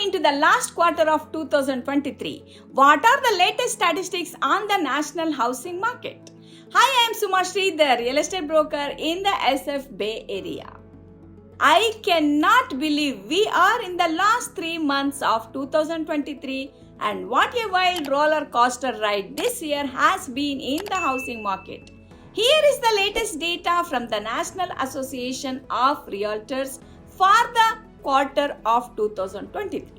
into the last quarter of 2023. What are the latest statistics on the national housing market? Hi, I am Suma Sridhar, real estate broker in the SF Bay Area. I cannot believe we are in the last 3 months of 2023 and what a wild roller coaster ride this year has been in the housing market. Here is the latest data from the National Association of Realtors for the quarter of 2023.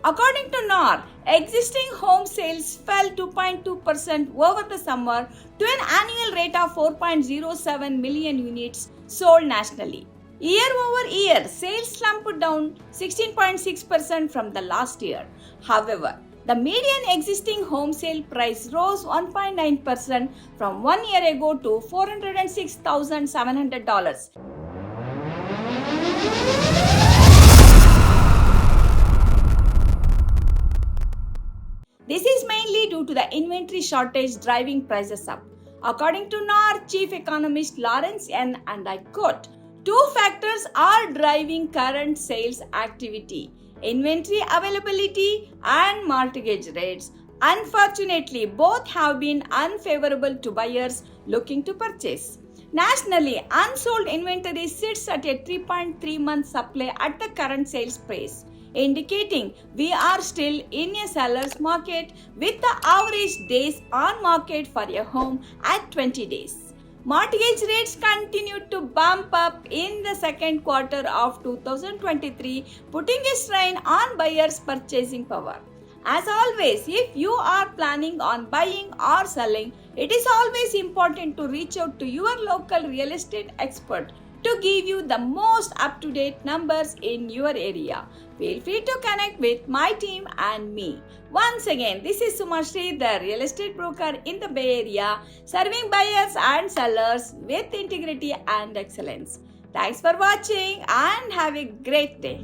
According to NAR, existing home sales fell 2.2% over the summer to an annual rate of 4.07 million units sold nationally. Year over year, sales slumped down 16.6% from the last year. However, the median existing home sale price rose 1.9% from 1 year ago to $406,700. This is mainly due to the inventory shortage driving prices up. According to NAR chief economist Lawrence N. and I quote, two factors are driving current sales activity: inventory availability and mortgage rates. Unfortunately, both have been unfavorable to buyers looking to purchase. Nationally, unsold inventory sits at a 3.3 month supply at the current sales price, indicating we are still in a seller's market with the average days on market for a home at 20 days. Mortgage rates continued to bump up in the second quarter of 2023, putting a strain on buyers' purchasing power. As always, if you are planning on buying or selling, it is always important to reach out to your local real estate expert to give you the most up-to-date numbers in your area. Feel free to connect with my team and me. Once again, this is Suma Sridhar, real estate broker in the Bay Area, serving buyers and sellers with integrity and excellence. Thanks for watching and have a great day.